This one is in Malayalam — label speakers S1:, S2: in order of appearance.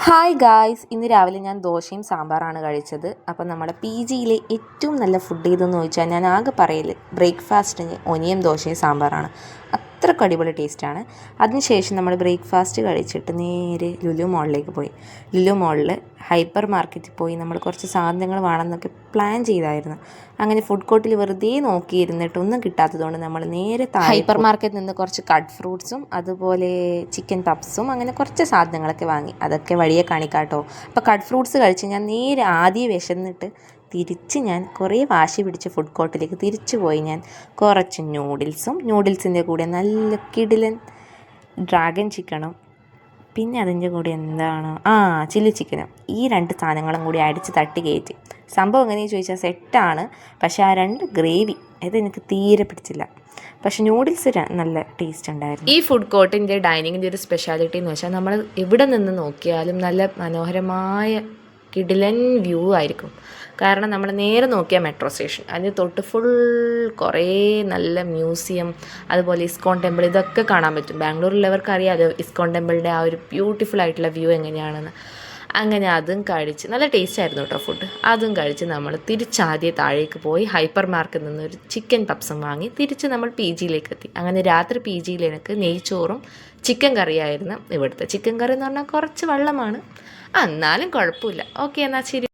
S1: ഹായ് ഗായ്സ്, ഇന്ന് രാവിലെ ഞാൻ ദോശയും സാമ്പാറാണ് കഴിച്ചത്. അപ്പം നമ്മുടെ പി ജിയിലെ ഏറ്റവും നല്ല ഫുഡ് ഏതെന്ന് ചോദിച്ചാൽ ഞാൻ ആകെ പറയൽ ബ്രേക്ക്ഫാസ്റ്റിന് ഒനിയൻ ദോശയും സാമ്പാറാണ്. അത്രയ്ക്ക് അടിപൊളി ടേസ്റ്റാണ്. അതിനുശേഷം നമ്മൾ ബ്രേക്ക്ഫാസ്റ്റ് കഴിച്ചിട്ട് നേരെ ലുലു മോളിലേക്ക് പോയി. ലുലു മോളിൽ ഹൈപ്പർ മാർക്കറ്റിൽ പോയി നമ്മൾ കുറച്ച് സാധനങ്ങൾ വേണമെന്നൊക്കെ പ്ലാൻ ചെയ്തായിരുന്നു. അങ്ങനെ ഫുഡ് കോർട്ടിൽ വെറുതെ നോക്കിയിരുന്നിട്ട് ഒന്നും കിട്ടാത്തതുകൊണ്ട് നമ്മൾ നേരെ ഹൈപ്പർ മാർക്കറ്റിൽ നിന്ന് കുറച്ച് കട്ട് ഫ്രൂട്ട്സും അതുപോലെ ചിക്കൻ പപ്സും അങ്ങനെ കുറച്ച് സാധനങ്ങളൊക്കെ വാങ്ങി. അതൊക്കെ വഴിയെ കാണിക്കാട്ടോ. അപ്പോൾ കട്ട് ഫ്രൂട്ട്സ് കഴിച്ച് ഞാൻ നേരെ ആദ്യം വിശന്നിട്ട് തിരിച്ച് ഞാൻ കുറേ വാശി പിടിച്ച് ഫുഡ് കോർട്ടിലേക്ക് തിരിച്ചു പോയി. ഞാൻ കുറച്ച് നൂഡിൽസിൻ്റെ കൂടെ നല്ല കിടിലൻ ഡ്രാഗൺ ചിക്കനും പിന്നെ അതിൻ്റെ കൂടെ എന്താണ് ചില്ലി ചിക്കനും, ഈ 2 സാധനങ്ങളും കൂടി അടിച്ച് തട്ടി കയറ്റി. സംഭവം എങ്ങനെയെന്ന് ചോദിച്ചാൽ സെറ്റാണ്, പക്ഷേ ആ 2 ഗ്രേവി എനിക്ക് തീരെ പിടിച്ചില്ല. പക്ഷെ നൂഡിൽസ് നല്ല ടേസ്റ്റ് ഉണ്ടായിരുന്നു. ഈ ഫുഡ് കോർട്ടിൻ്റെ ഡൈനിങ്ങിൻ്റെ ഒരു സ്പെഷ്യാലിറ്റി എന്ന് വെച്ചാൽ നമ്മൾ എവിടെ നിന്ന് നോക്കിയാലും നല്ല മനോഹരമായ കിടിലൻ വ്യൂ ആയിരിക്കും. കാരണം നമ്മൾ നേരെ നോക്കിയാൽ മെട്രോ സ്റ്റേഷൻ, അതിന് തൊട്ട് ഫുൾ കുറേ നല്ല മ്യൂസിയം, അതുപോലെ ഇസ്കോൺ ടെമ്പിൾ, ഇതൊക്കെ കാണാൻ പറ്റും. ബാംഗ്ലൂരിലുള്ളവർക്ക് അറിയാമല്ലോ ഇസ്കോൺ ടെമ്പിളിൻ്റെ ആ ഒരു ബ്യൂട്ടിഫുൾ ആയിട്ടുള്ള വ്യൂ എങ്ങനെയാണെന്ന്. അങ്ങനെ അതും കഴിച്ച് നല്ല ടേസ്റ്റ് ആയിരുന്നു കേട്ടോ ഫുഡ്. അതും കഴിച്ച് നമ്മൾ തിരിച്ചാദ്യം താഴേക്ക് പോയി ഹൈപ്പർ മാർക്കറ്റിൽ നിന്നൊരു ചിക്കൻ പപ്സും വാങ്ങി തിരിച്ച് നമ്മൾ പി ജിയിലേക്ക് എത്തി. അങ്ങനെ രാത്രി പി ജിയിൽ എനിക്ക് നെയ്ച്ചോറും ചിക്കൻ കറിയായിരുന്നു. ഇവിടുത്തെ ചിക്കൻ കറി എന്ന് പറഞ്ഞാൽ കുറച്ച് വെള്ളമാണ്, എന്നാലും കുഴപ്പമില്ല. ഓക്കെ, എന്നാൽ ശരി.